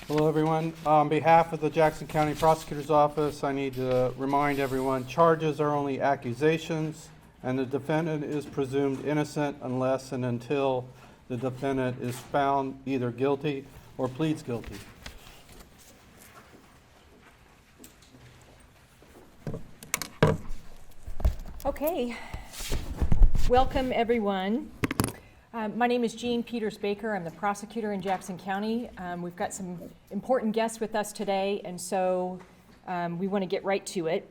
Hello, everyone. On behalf of the Jackson County Prosecutor's Office, I need to remind everyone charges are only accusations, and the defendant is presumed innocent unless and until the defendant is found either guilty or pleads guilty. Okay, welcome everyone. My name is Jean Peters-Baker. I'm the prosecutor in Jackson County. We've got some important guests with us today, and so we want to get right to it.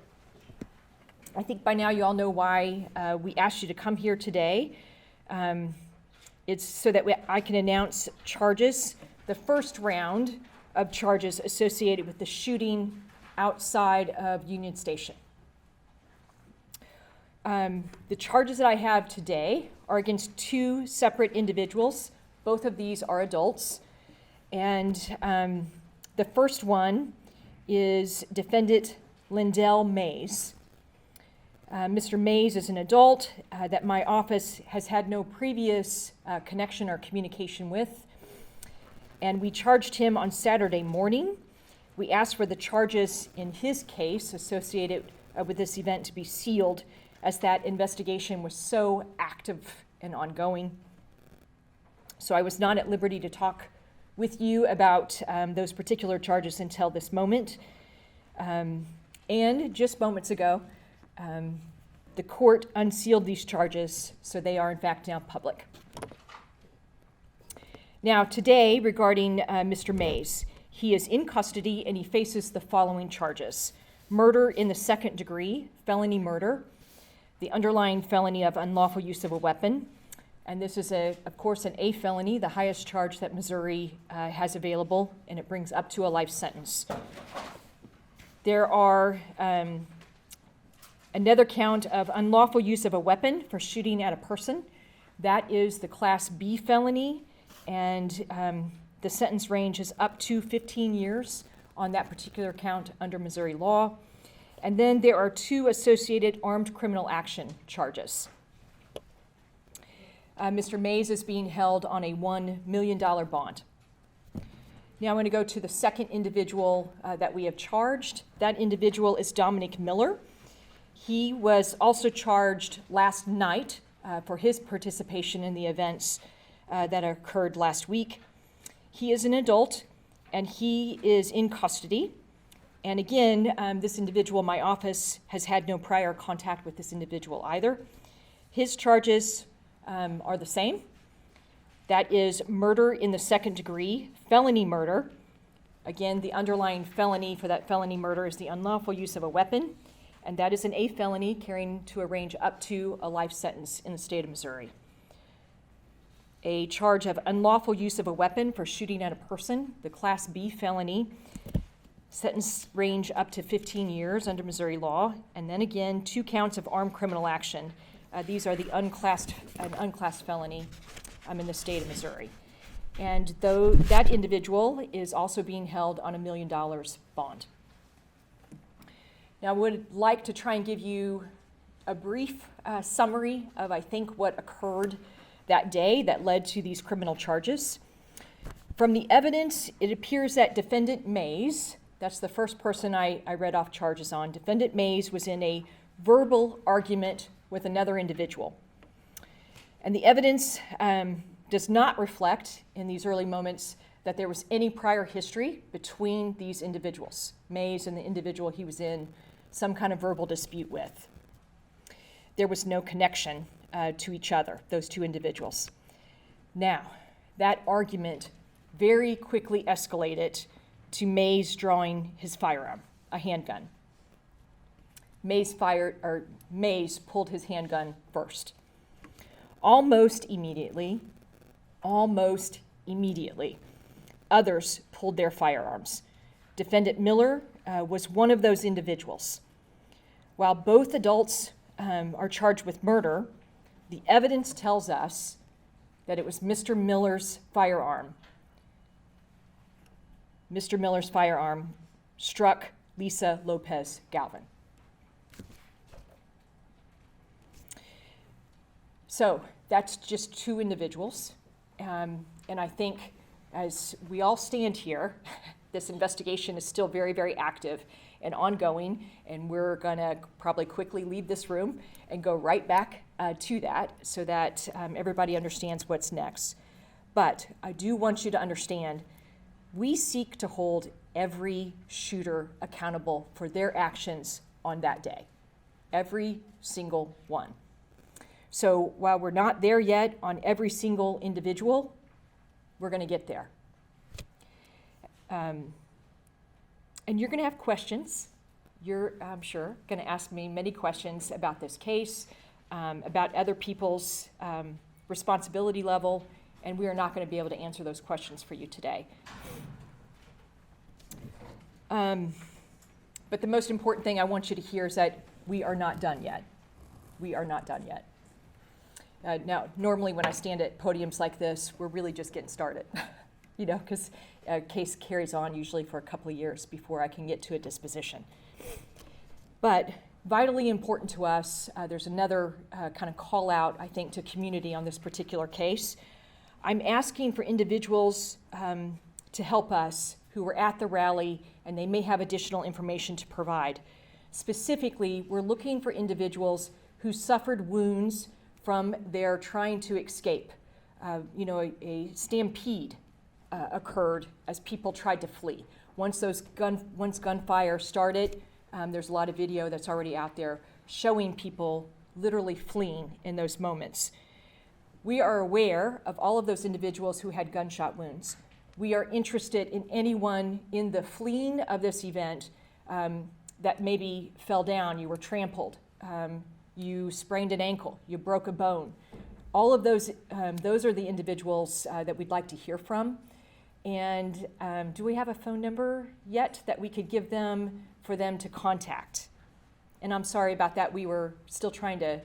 I think by now you all know why we asked you to come here today. It's so that I can announce charges, the first round of charges associated with the shooting outside of Union Station. The charges that I have today are against two separate individuals. Both of these are adults. And the first one is defendant Lindell Mays. Mr. Mays is an adult that my office has had no previous connection or communication with. And we charged him on Saturday morning. We asked for the charges in his case associated with this event to be sealed, as that investigation was so active and ongoing. So I was not at liberty to talk with you about those particular charges until this moment. And just moments ago, the court unsealed these charges, so they are in fact now public. Now today, regarding Mr. Mays, he is in custody and he faces the following charges: murder in the second degree, felony murder, the underlying felony of unlawful use of a weapon, and this is, of course, an A felony, the highest charge that Missouri has available, and it brings up to a life sentence. There are another count of unlawful use of a weapon for shooting at a person. That is the Class B felony, and the sentence range is up to 15 years on that particular count under Missouri law. And then there are two associated armed criminal action charges. Mr. Mays is being held on a $1 million bond. Now I'm going to go to the second individual that we have charged. That individual is Dominic Miller. He was also charged last night for his participation in the events that occurred last week. He is an adult and he is in custody. And again, this individual, my office, has had no prior contact with this individual either. His charges are the same. That is murder in the second degree, felony murder. Again, the underlying felony for that felony murder is the unlawful use of a weapon, and that is an A felony carrying to a range up to a life sentence in the state of Missouri. A charge of unlawful use of a weapon for shooting at a person, the Class B felony, sentence range up to 15 years under Missouri law, and then again, two counts of armed criminal action. These are the unclassed felony in the state of Missouri. And though that individual is also being held on $1 million bond. Now I would like to try and give you a brief summary of, I think, what occurred that day that led to these criminal charges. From the evidence, it appears that defendant Mays, that's the first person I read off charges on. Defendant Mays was in a verbal argument with another individual. And the evidence does not reflect in these early moments that there was any prior history between these individuals, Mays and the individual he was in some kind of verbal dispute with. There was no connection to each other, those two individuals. Now, that argument very quickly escalated to Mays drawing his firearm, a handgun. Mays pulled his handgun first. Almost immediately, others pulled their firearms. Defendant Miller was one of those individuals. While both adults are charged with murder, the evidence tells us that it was Mr. Miller's firearm. Mr. Miller's firearm struck Lisa Lopez Galvin. So that's just two individuals. And I think as we all stand here, This investigation is still very, very active and ongoing, and we're going to probably quickly leave this room and go right back to that so that everybody understands what's next. But I do want you to understand, we seek to hold every shooter accountable for their actions on that day. Every single one. So while we're not there yet on every single individual, we're going to get there. And you're going to have questions. You're, I'm sure, going to ask me many questions about this case, about other people's responsibility level, and we are not going to be able to answer those questions for you today. But the most important thing I want you to hear is that we are not done yet. We are not done yet. Now, normally when I stand at podiums like this, we're really just getting started, you know, because a case carries on usually for a couple of years before I can get to a disposition. But vitally important to us, there's another kind of call out, I think, to community on this particular case. I'm asking for individuals to help us who were at the rally, and they may have additional information to provide. Specifically, we're looking for individuals who suffered wounds from their trying to escape. A stampede occurred as people tried to flee. Once gunfire started, there's a lot of video that's already out there showing people literally fleeing in those moments. We are aware of all of those individuals who had gunshot wounds. We are interested in anyone in the fleeing of this event that maybe fell down, you were trampled, you sprained an ankle, you broke a bone. All of those are the individuals that we'd like to hear from. And do we have a phone number yet that we could give them for them to contact? And I'm sorry about that. We were still trying to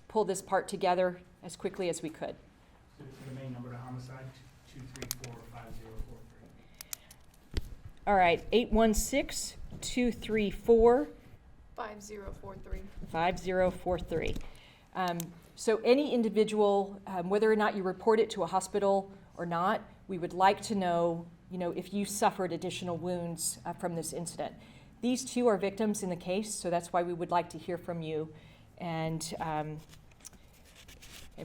pull this part together as quickly as we could. The main number to homicide, 234-5043. All right, 816-234. 5043. 5043. So any individual, whether or not you report it to a hospital or not, we would like to know, if you suffered additional wounds from this incident. These two are victims in the case, so that's why we would like to hear from you, and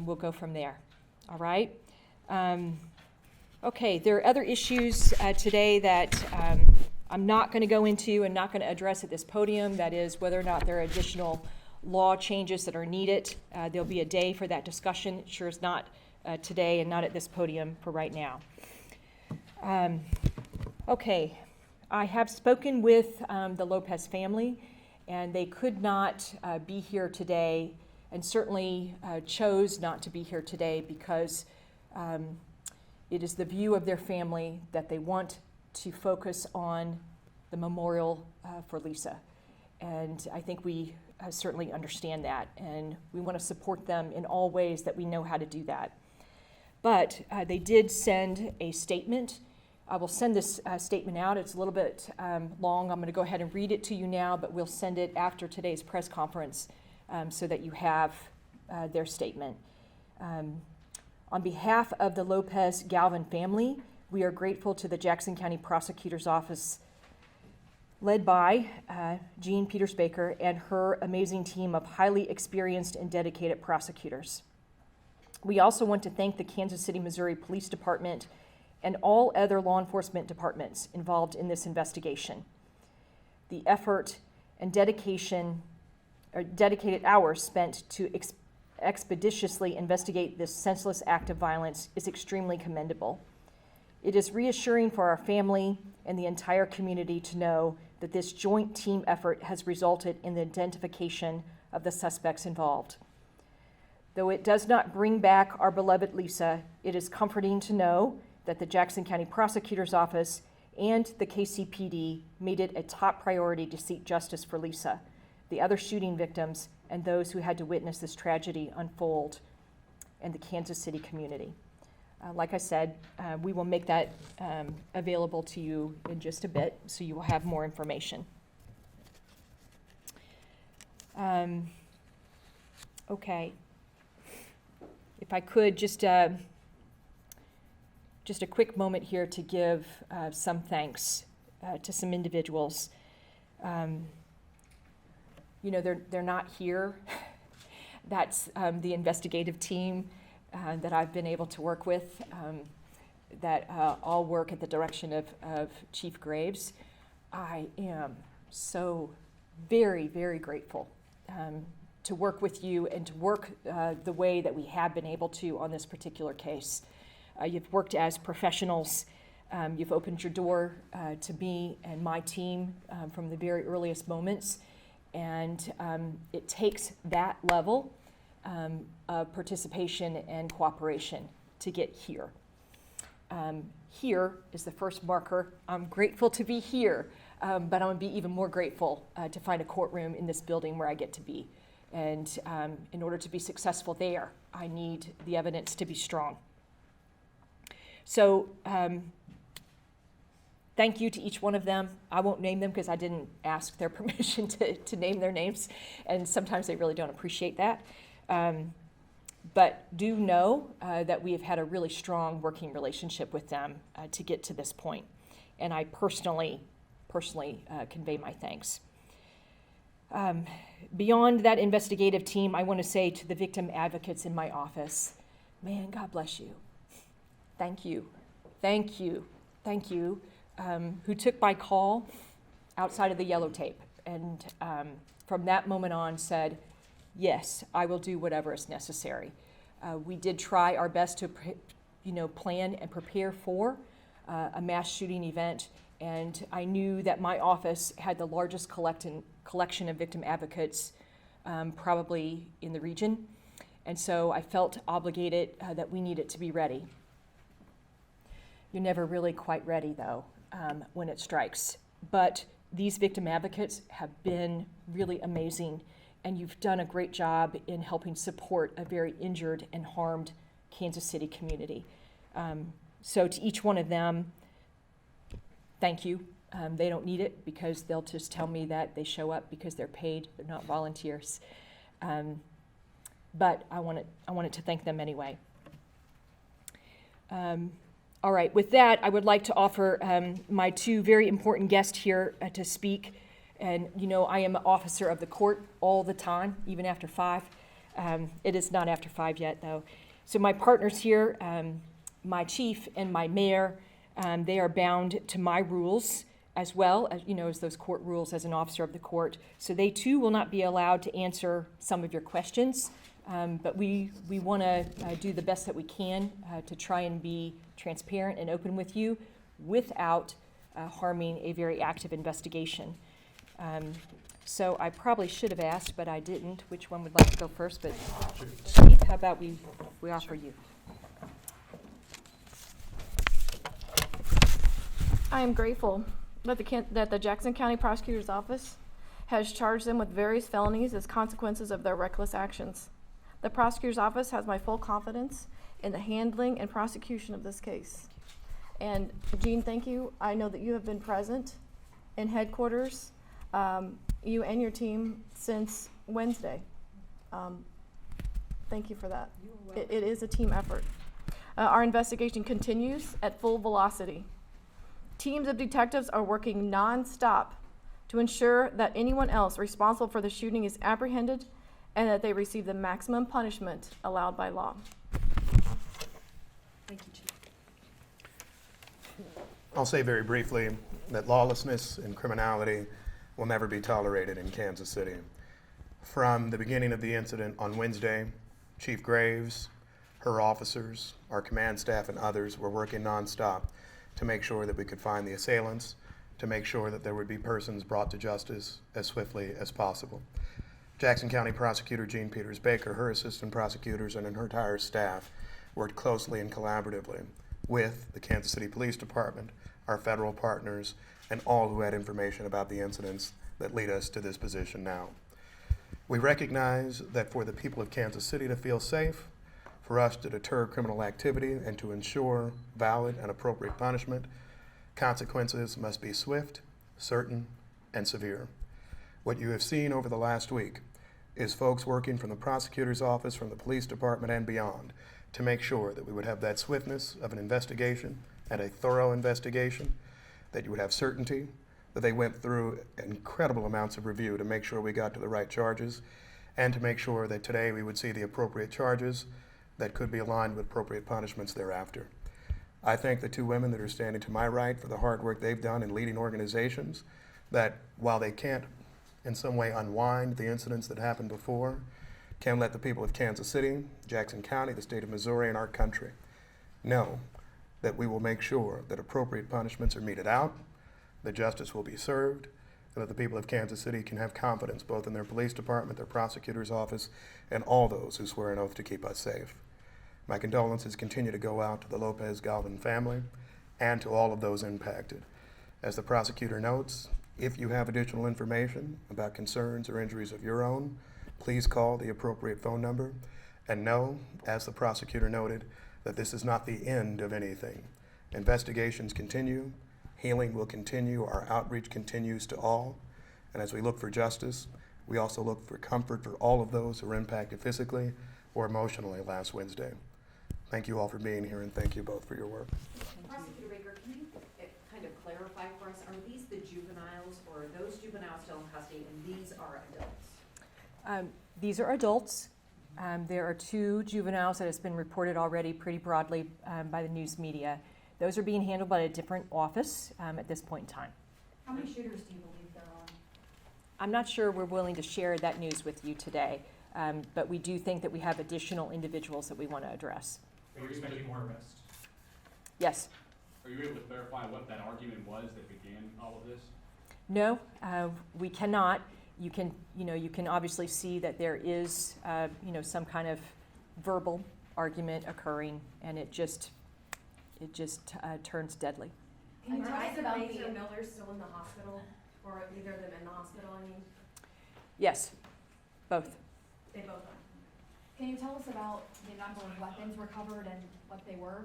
we'll go from there. All right? Okay, there are other issues today that I'm not going to go into and not going to address at this podium. That is whether or not there are additional law changes that are needed. There'll be a day for that discussion. It sure is not today and not at this podium for right now. Okay, I have spoken with the Lopez family, and they could not be here today, and certainly chose not to be here today because it is the view of their family that they want to focus on the memorial for Lisa. And I think we certainly understand that, and we want to support them in all ways that we know how to do that. But they did send a statement. I will send this statement out. It's a little bit long. I'm going to go ahead and read it to you now, but we'll send it after today's press conference so that you have their statement. On behalf of the Lopez Galvin family, we are grateful to the Jackson County Prosecutor's Office, led by Jean Peters Baker and her amazing team of highly experienced and dedicated prosecutors. We also want to thank the Kansas City, Missouri Police Department and all other law enforcement departments involved in this investigation. The effort and dedicated hours spent to expeditiously investigate this senseless act of violence is extremely commendable. It is reassuring for our family and the entire community to know that this joint team effort has resulted in the identification of the suspects involved. Though it does not bring back our beloved Lisa, it is comforting to know that the Jackson County Prosecutor's Office and the KCPD made it a top priority to seek justice for Lisa, the other shooting victims, and those who had to witness this tragedy unfold in the Kansas City community. Like I said, we will make that available to you in just a bit, so you will have more information. Okay. If I could just just a quick moment here to give some thanks to some individuals. You know, they're not here. That's the investigative team that I've been able to work with, that all work at the direction of Chief Graves. I am so very, very grateful to work with you and to work the way that we have been able to on this particular case. You've worked as professionals. You've opened your door to me and my team from the very earliest moments. And it takes that level of participation and cooperation to get here. Here is the first marker. I'm grateful to be here, but I'm going to be even more grateful to find a courtroom in this building where I get to be. And in order to be successful there, I need the evidence to be strong. So thank you to each one of them. I won't name them because I didn't ask their permission to name their names, and sometimes they really don't appreciate that. But do know that we have had a really strong working relationship with them to get to this point. And I personally convey my thanks. Beyond that investigative team, I want to say to the victim advocates in my office, man, God bless you. Thank you. Thank you. Thank you. Who took my call outside of the yellow tape. And from that moment on said, yes, I will do whatever is necessary. We did try our best to plan and prepare for a mass shooting event. And I knew that my office had the largest collection of victim advocates probably in the region. And so I felt obligated that we needed to be ready. You're never really quite ready, though, when it strikes. But these victim advocates have been really amazing, and you've done a great job in helping support a very injured and harmed Kansas City community. So to each one of them, thank you. They don't need it because they'll just tell me that they show up because they're paid. They're not volunteers. But I wanted to thank them anyway. All right, with that, I would like to offer my two very important guests here to speak. And, I am an officer of the court all the time, even after 5. It is not after 5 yet, though. So my partners here, my chief and my mayor, they are bound to my rules as well as those court rules as an officer of the court. So they too will not be allowed to answer some of your questions. But we want to do the best that we can to try and be transparent and open with you without harming a very active investigation. So I probably should have asked, but I didn't, which one would like to go first. But Chief, how about we offer you? I am grateful that the Jackson County Prosecutor's Office has charged them with various felonies as consequences of their reckless actions. The Prosecutor's Office has my full confidence in the handling and prosecution of this case. And Jean, thank you. I know that you have been present in headquarters, you and your team, since Wednesday. Thank you for that. It is a team effort. Our investigation continues at full velocity. Teams of detectives are working non-stop to ensure that anyone else responsible for the shooting is apprehended and that they receive the maximum punishment allowed by law. Thank you, Chief. I'll say very briefly that lawlessness and criminality will never be tolerated in Kansas City. From the beginning of the incident on Wednesday, Chief Graves, her officers, our command staff, and others were working nonstop to make sure that we could find the assailants, to make sure that there would be persons brought to justice as swiftly as possible. Jackson County Prosecutor Jean Peters Baker, her assistant prosecutors, and her entire staff worked closely and collaboratively with the Kansas City Police Department, our federal partners, and all who had information about the incidents that lead us to this position now. We recognize that for the people of Kansas City to feel safe, for us to deter criminal activity and to ensure valid and appropriate punishment, consequences must be swift, certain, and severe. What you have seen over the last week is folks working from the prosecutor's office, from the police department, and beyond to make sure that we would have that swiftness of an investigation and a thorough investigation, that you would have certainty, that they went through incredible amounts of review to make sure we got to the right charges, and to make sure that today we would see the appropriate charges that could be aligned with appropriate punishments thereafter. I thank the two women that are standing to my right for the hard work they've done in leading organizations that, while they can't in some way unwind the incidents that happened before, can let the people of Kansas City, Jackson County, the state of Missouri, and our country know that we will make sure that appropriate punishments are meted out, that justice will be served, and that the people of Kansas City can have confidence both in their police department, their prosecutor's office, and all those who swear an oath to keep us safe. My condolences continue to go out to the Lopez Galvin family and to all of those impacted. As the prosecutor notes, if you have additional information about concerns or injuries of your own, please call the appropriate phone number, and know, as the prosecutor noted, that this is not the end of anything. Investigations continue, healing will continue, our outreach continues to all, and as we look for justice, we also look for comfort for all of those who were impacted physically or emotionally last Wednesday. Thank you all for being here, and thank you both for your work. Prosecutor Baker, can you kind of clarify for us, are these the juveniles, or are those juveniles still in custody, and these are adults? These are adults. There are 2 juveniles that has been reported already pretty broadly by the news media. Those are being handled by a different office at this point in time. How many shooters do you believe there are? I'm not sure we're willing to share that news with you today, but we do think that we have additional individuals that we want to address. Are you expecting more arrests? Yes. Are you able to clarify what that argument was that began all of this? No, we cannot. You can obviously see that there is, some kind of verbal argument occurring, and it just turns deadly. Can you tell us about Major the, Miller's still in the hospital, or either of them in the hospital, I mean? Yes, both. They both are. can you tell us about the number of weapons recovered and what they were?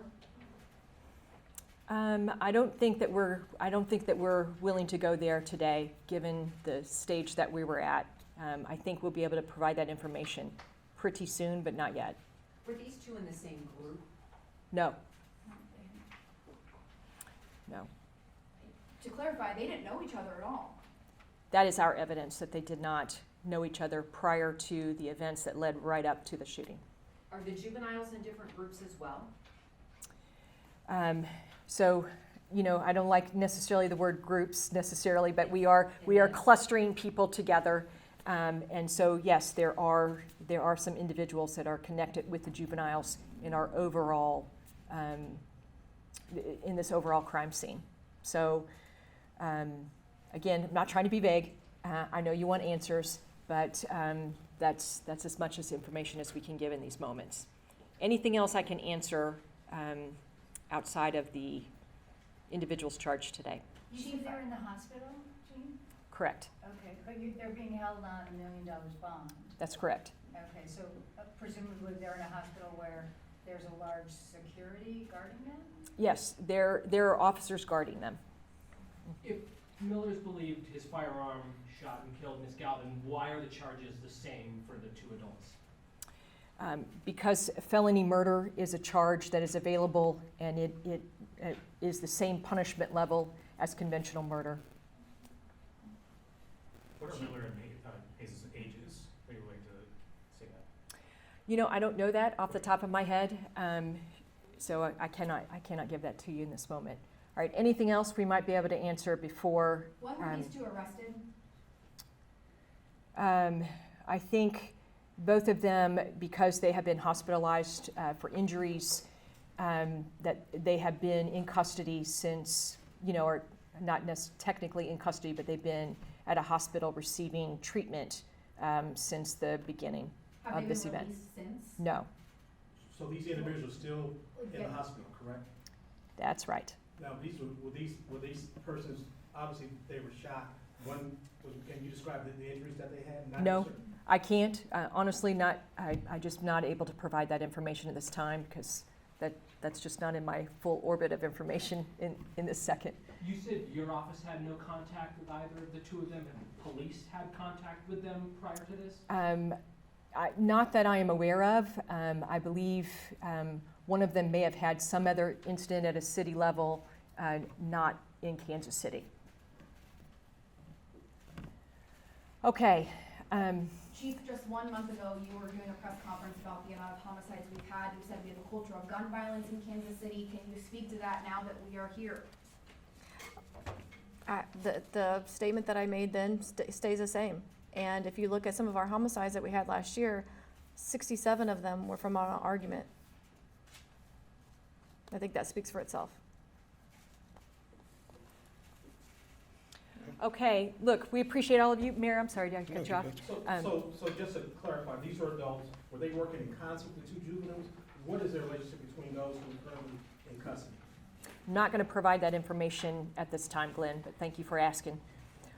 I don't think that we're willing to go there today, given the stage that we were at. I think we'll be able to provide that information pretty soon, but not yet. Were these 2 in the same group? No. No. To clarify, they didn't know each other at all. That is our evidence that they did not know each other prior to the events that led right up to the shooting. Are the juveniles in different groups as well? So, I don't like necessarily the word groups necessarily, but we are clustering people together. And so, yes, there are some individuals that are connected with the juveniles in our overall, in this overall crime scene. So, again, I'm not trying to be vague. I know you want answers, but that's as much as information as we can give in these moments. Anything else I can answer outside of the individuals charged today? You think they're in the hospital, Jean? Correct. Okay, but they're being held on $1 million bond. That's correct. Okay, so presumably they're in a hospital where there's a large security guarding them? Yes, there are officers guarding them. If Miller's believed his firearm shot and killed Ms. Galvin, why are the charges the same for the 2 adults? Because felony murder is a charge that is available, and it is the same punishment level as conventional murder. What are Miller and Hayes' ages? Are you willing to say that? I don't know that off the top of my head, so I cannot give that to you in this moment. All right, anything else we might be able to answer before? When were these 2 arrested? I think both of them, because they have been hospitalized for injuries, that they have been in custody since, or not technically in custody, but they've been at a hospital receiving treatment since the beginning of this event. Have they been released since? No, So these individuals still in the hospital, correct? that's right. Now, were these persons, obviously, they were shot. Can you describe the injuries that they had? Not No. certain. I can't, honestly, I'm just not able to provide that information at this time, because that's just not in my full orbit of information in this second. You said your office had no contact with either of the 2 of them. Have the police had contact with them prior to this? Not that I am aware of. I believe one of them may have had some other incident at a city level, not in Kansas City. Okay. Chief, just 1 month ago, you were doing a press conference about the amount of homicides we've had. You said we have a culture of gun violence in Kansas City. Can you speak to that now that we are here? The statement that I made then stays the same. And if you look at some of our homicides that we had last year, 67 of them were from an argument. I think that speaks for itself. Okay, look, we appreciate all of you. Mayor, I'm sorry, did I cut you off? So just to clarify, these are adults, were they working in concert with the two juveniles? What is their relationship between those who are currently in custody? I'm not going to provide that information at this time, Glenn, but thank you for asking.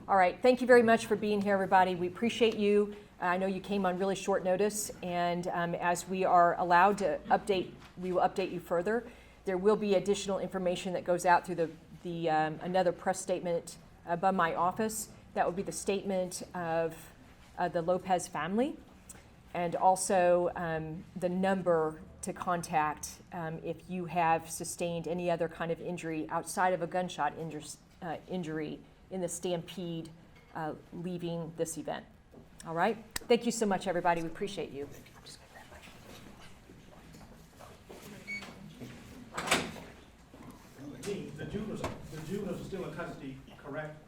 All right, thank you very much for being here, everybody. We appreciate you. I know you came on really short notice, and as we are allowed to update, we will update you further. There will be additional information that goes out through the another press statement by my office. That would be the statement of the Lopez family, and also the number to contact if you have sustained any other kind of injury outside of a gunshot injury in the stampede leaving this event. All right? Thank you so much, everybody. We appreciate you. The juveniles are still in custody, correct?